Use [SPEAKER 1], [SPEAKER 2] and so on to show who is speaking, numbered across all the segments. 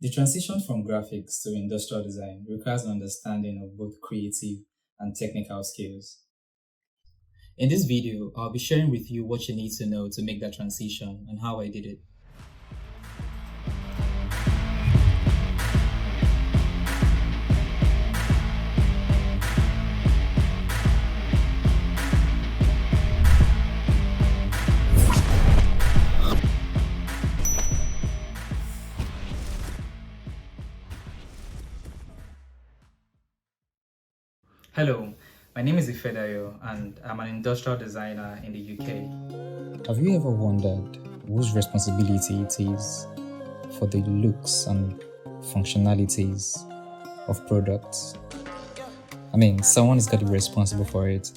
[SPEAKER 1] The transition from graphics to industrial design requires an understanding of both creative and technical skills. In this video, I'll be sharing with you what you need to know to make that transition and how I did it. Hello, my name is Ifedayo and I'm an industrial designer in the UK. Have you ever wondered whose responsibility it is for the looks and functionalities of products? Someone has got to be responsible for it.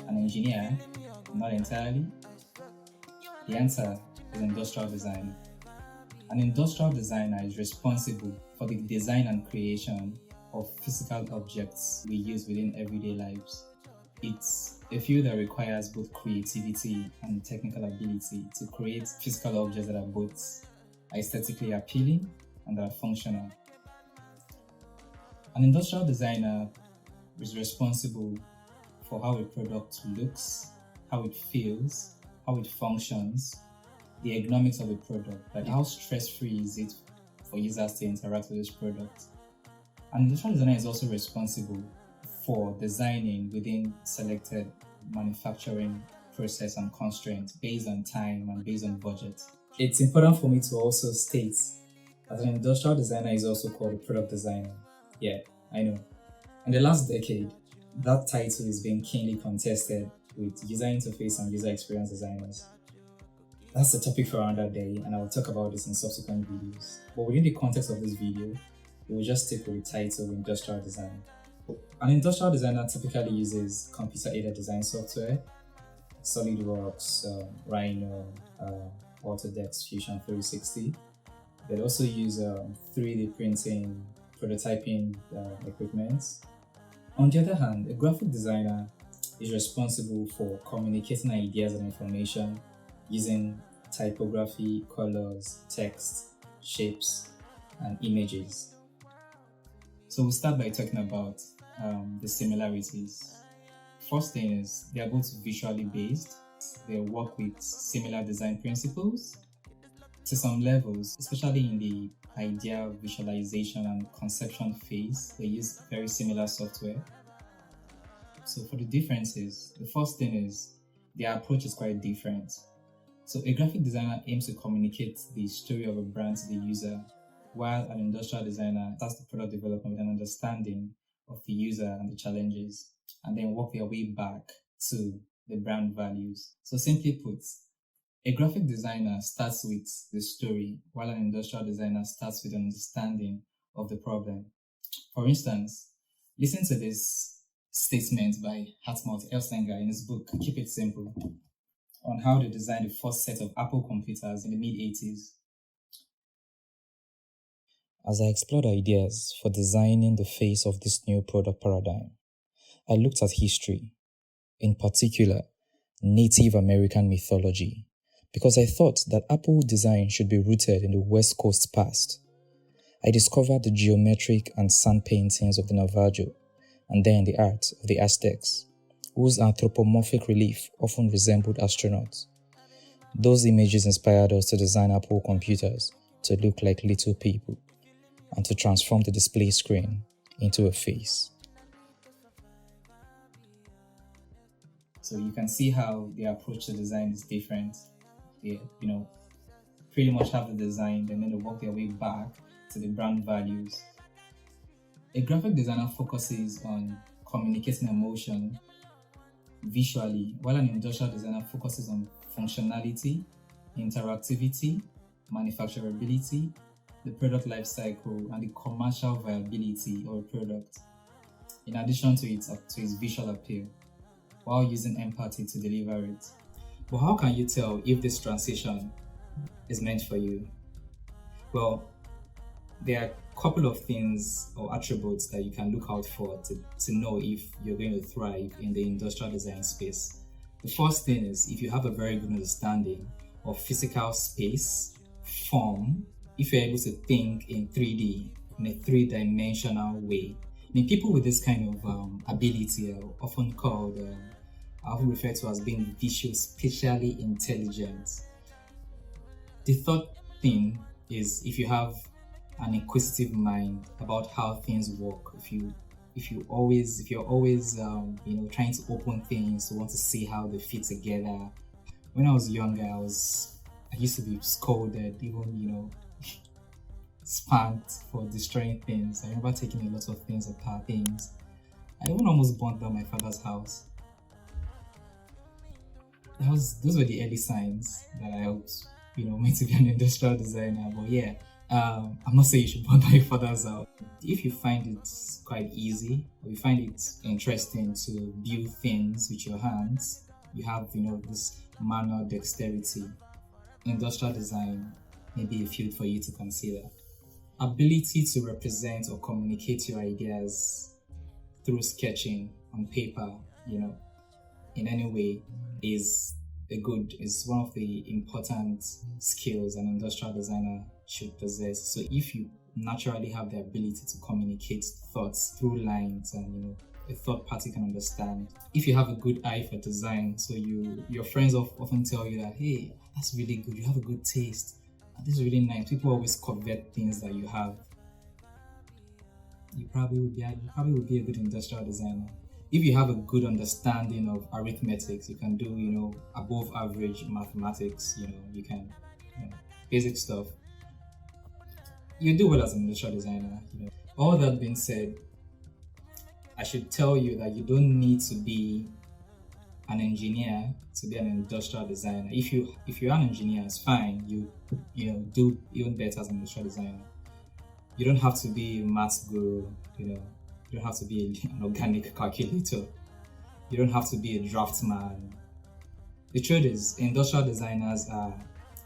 [SPEAKER 1] An engineer? Not entirely. The answer is industrial design. An industrial designer is responsible for the design and creation of physical objects we use within everyday lives. It's a field that requires both creativity and technical ability to create physical objects that are both aesthetically appealing and that are functional. An industrial designer is responsible for how a product looks, how it feels, how it functions, the ergonomics of a product, like how stress-free is it for users to interact with this product. An industrial designer is also responsible for designing within selected manufacturing process and constraints based on time and based on budget. It's important for me to also state that an industrial designer is also called a product designer. Yeah, I know. In the last decade, that title is being keenly contested with user interface and user experience designers. That's the topic for another day, and I'll talk about this in subsequent videos. But within the context of this video, we will just stick with the title industrial design. An industrial designer typically uses computer-aided design software, SolidWorks, Rhino, Autodesk Fusion 360. They also use 3D printing, prototyping equipment. On the other hand, a graphic designer is responsible for communicating ideas and information using typography, colors, text, shapes, and images. So we'll start by talking about the similarities. First thing is they are both visually based. They work with similar design principles. To some levels, especially in the idea visualization and conception phase, they use very similar software. So for the differences, the first thing is their approach is quite different. So a graphic designer aims to communicate the story of a brand to the user, while an industrial designer starts the product development with an understanding of the user and the challenges, and then work their way back to the brand values. So simply put, a graphic designer starts with the story, while an industrial designer starts with an understanding of the problem. For instance, listen to this statement by Hartmut Elsenger in his book, Keep It Simple, on how they designed the first set of Apple computers in the mid-80s. As I explored ideas for designing the face of this new product paradigm, I looked at history, in particular, Native American mythology, because I thought that Apple design should be rooted in the West Coast past. I discovered the geometric and sand paintings of the Navajo, and then the art of the Aztecs, whose anthropomorphic relief often resembled astronauts. Those images inspired us to design Apple computers to look like little people and to transform the display screen into a face. So you can see how the approach to design is different. They, pretty much have the design and then they work their way back to the brand values. A graphic designer focuses on communicating emotion visually, while an industrial designer focuses on functionality, interactivity, manufacturability, the product life cycle, and the commercial viability of a product, in addition to its visual appeal, while using empathy to deliver it. But how can you tell if this transition is meant for you? Well, there are a couple of things or attributes that you can look out for to know if you're going to thrive in the industrial design space. The first thing is if you have a very good understanding of physical space, form, if you're able to think in 3D, in a three-dimensional way. People with this kind of ability are often called, are often referred to as being visio-spatially intelligent. The third thing is, if you have an inquisitive mind about how things work, if you're always trying to open things, want to see how they fit together. When I was younger, I used to be scolded, even spanked for destroying things. I remember taking a lot of things apart. I even almost burnt down my father's house. Those were the early signs that I hoped meant to be an industrial designer. But yeah, I'm not saying you should burn down your father's house. If you find it quite easy, or you find it interesting to build things with your hands, you have this manual dexterity, industrial design may be a field for you to consider. Ability to represent or communicate your ideas through sketching on paper, in any way is one of the important skills an industrial designer should possess. So if you naturally have the ability to communicate thoughts through lines and a third party can understand, if you have a good eye for design, so your friends often tell you that, hey, that's really good, you have a good taste, this is really nice. People always covet things that you have. You probably would be a good industrial designer. If you have a good understanding of arithmetics, you can do above average mathematics. You can basic stuff. You do well as an industrial designer. All that being said, I should tell you that you don't need to be an engineer to be an industrial designer. If you're an engineer, it's fine. You do even better as an industrial designer. You don't have to be a maths guru. You don't have to be an organic calculator. You don't have to be a draftsman. The truth is, industrial designers are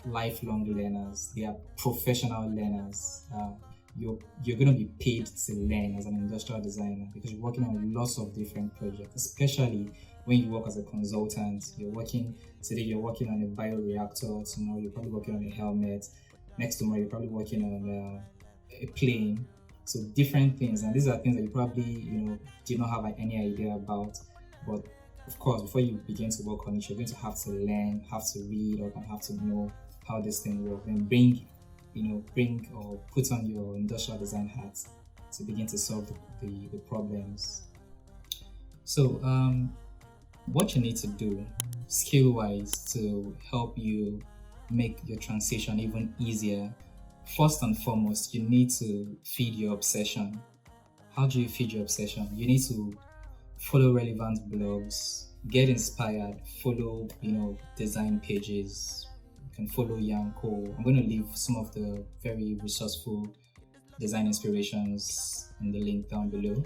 [SPEAKER 1] lifelong learners. They are professional learners. You're going to be paid to learn as an industrial designer because you're working on lots of different projects, especially when you work as a consultant. Today you're working on a bioreactor, tomorrow you're probably working on a helmet, next tomorrow you're probably working on a plane. So different things, and these are things that you probably did not have any idea about. But of course, before you begin to work on it, you're going to have to learn, have to read, or have to know how this thing works, and bring or put on your industrial design hat to begin to solve the problems. So what you need to do skill-wise to help you make your transition even easier, first and foremost, you need to feed your obsession. How do you feed your obsession? You need to follow relevant blogs, get inspired, follow design pages. You can follow Yanko. I'm going to leave some of the very resourceful design inspirations in the link down below.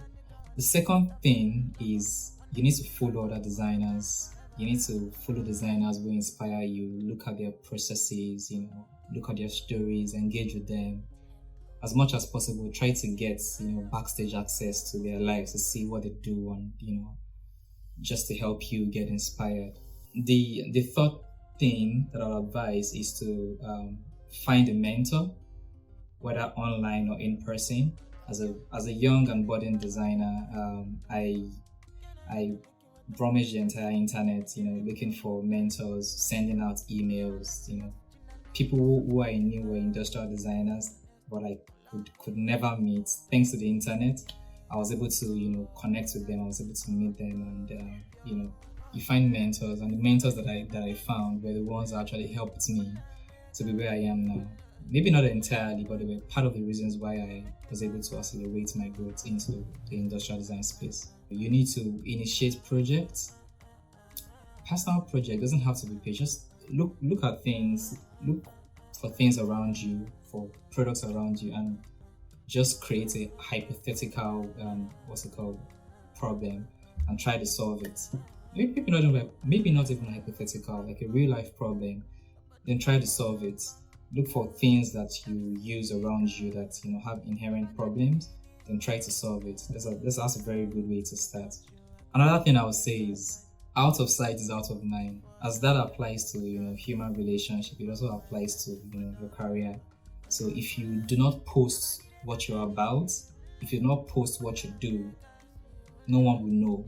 [SPEAKER 1] The second thing is you need to follow other designers. You need to follow designers who inspire you. Look at their processes, look at their stories, engage with them. As much as possible, try to get backstage access to their lives to see what they do and just to help you get inspired. The third thing that I'll advise is to find a mentor, whether online or in person. As a young and budding designer, I rummaged the entire internet, looking for mentors, sending out emails, people who I knew were industrial designers, but I could never meet. Thanks to the internet, I was able to, connect with them. I was able to meet them, and you find mentors, and the mentors that I found were the ones that actually helped me to be where I am now. Maybe not entirely, but they were part of the reasons why I was able to accelerate my growth into the industrial design space. You need to initiate projects. Personal project doesn't have to be paid. Just look at things, look for things around you, for products around you, and just create a hypothetical problem and try to solve it. Maybe not even hypothetical, like a real life problem. Then try to solve it. Look for things that you use around you that have inherent problems. Then try to solve it. That's a very good way to start. Another thing I would say is out of sight is out of mind. As that applies to human relationship, it also applies to your career. So if you do not post what you're about, if you do not post what you do, no one will know.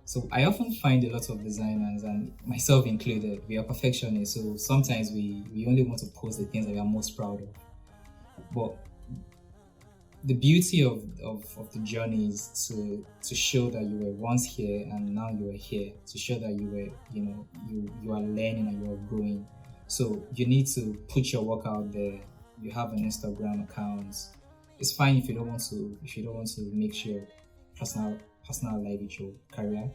[SPEAKER 1] So I often find a lot of designers, and myself included, we are perfectionists. So sometimes we only want to post the things that we are most proud of. But the beauty of the journey is to show that you were once here and now you are here, to show that you were, you are learning and you are growing. So you need to put your work out there. You have an Instagram account. It's fine if you don't want to mix your personal life with your career.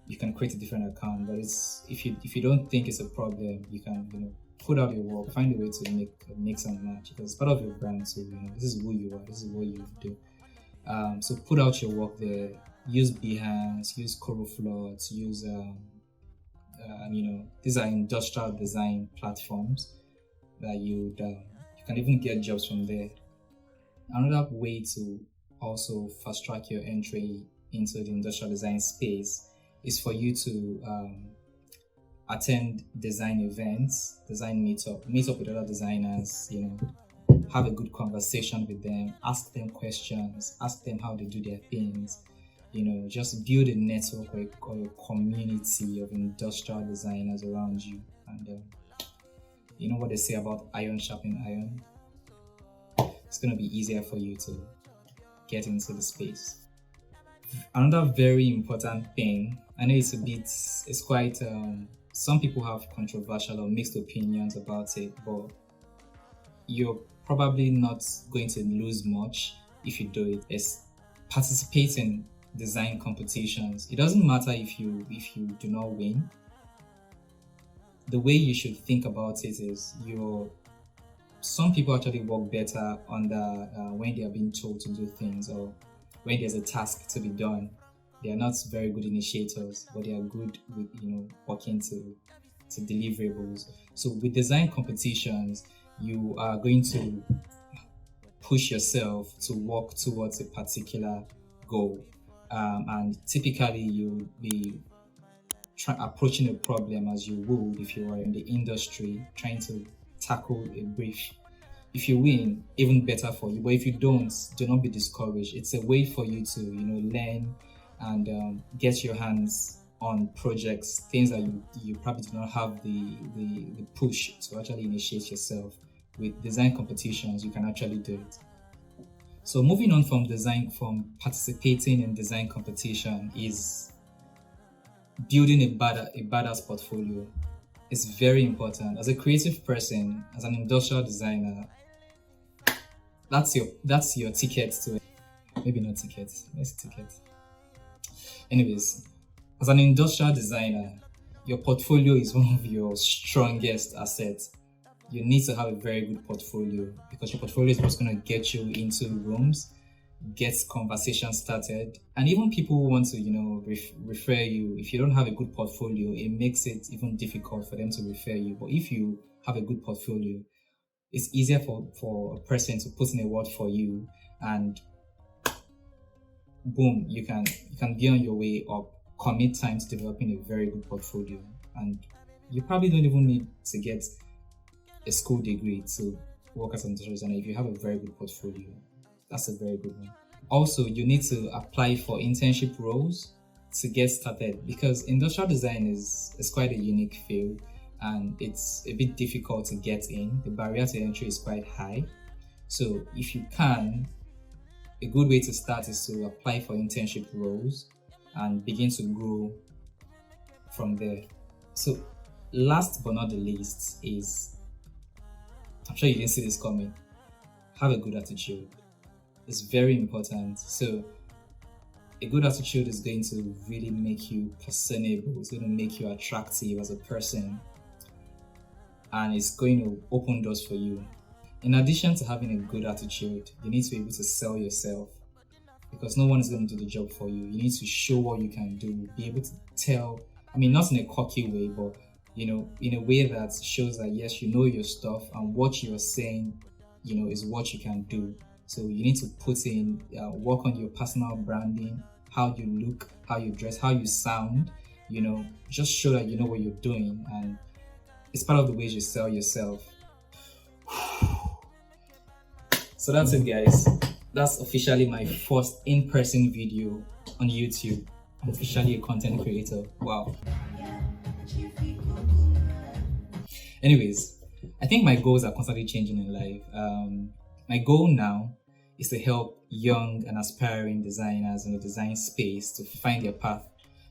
[SPEAKER 1] You can create a different account, but it's if you don't think it's a problem, you can put out your work, find a way to mix and match, because it's part of your brand. So this is who you are, this is what you do. So put out your work there. Use Behance, use Coroflot, use these are industrial design platforms that you can even get jobs from there. Another way to also fast track your entry into the industrial design space is for you to attend design events, design meet up with other designers, have a good conversation with them, ask them questions, ask them how they do their things, just build a network or a community of industrial designers around you. And you know what they say about iron sharpening iron? It's going to be easier for you to get into the space. Another very important thing, I know it's quite, some people have controversial or mixed opinions about it, but you're probably not going to lose much if you do it. It's participate in design competitions. It doesn't matter if you do not win. The way you should think about it is some people actually work better under when they are being told to do things, or when there's a task to be done. They are not very good initiators, but they are good with working to deliverables. So with design competitions, you are going to push yourself to work towards a particular goal, and typically you'll be approaching a problem as you would if you were in the industry trying to tackle a brief. If you win, even better for you. But if you don't, do not be discouraged. It's a way for you to learn and get your hands on projects, things that you probably do not have the push to actually initiate yourself. With design competitions, you can actually do it. So moving on from participating in design competition is building a badass portfolio. It's very important. As a creative person, as an industrial designer, that's your ticket to it. Maybe not ticket. Yes, ticket. Anyways, as an industrial designer, your portfolio is one of your strongest assets. You need to have a very good portfolio, because your portfolio is what's going to get you into rooms, get conversations started, and even people who want to refer you. If you don't have a good portfolio, it makes it even difficult for them to refer you. But if you have a good portfolio, it's easier for a person to put in a word for you, and boom, you can be on your way up. Commit time to developing a very good portfolio, and you probably don't even need to get a school degree to work as an industrial designer. If you have a very good portfolio, that's a very good one. Also, you need to apply for internship roles to get started, because industrial design is quite a unique field and it's a bit difficult to get in. The barrier to entry is quite high. So if you can, a good way to start is to apply for internship roles and begin to grow from there. So last but not the least is, I'm sure you didn't see this coming, have a good attitude. It's very important. So a good attitude is going to really make you personable. It's going to make you attractive as a person, and it's going to open doors for you. In addition to having a good attitude, you need to be able to sell yourself, because no one is going to do the job for you. You need to show what you can do, be able to tell, not in a cocky way, but in a way that shows that yes, you know your stuff, and what you're saying, is what you can do. So you need to put in, work on your personal branding, how you look, how you dress, how you sound, just show that you know what you're doing, and it's part of the ways you sell yourself. So that's it, guys. That's officially my first in-person video on YouTube. I'm officially a content creator. Wow. Anyways, I think my goals are constantly changing in life. My goal now is to help young and aspiring designers in the design space to find their path.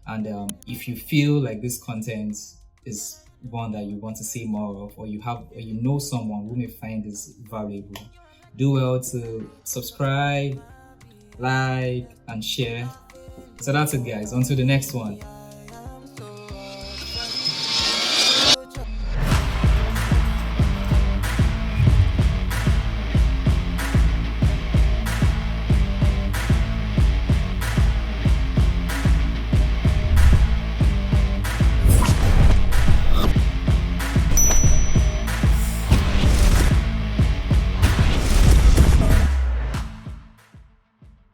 [SPEAKER 1] And if you feel like this content is one that you want to see more of, or you know someone who may find this valuable, do well to subscribe, like, and share. So that's it, guys. Until the next one.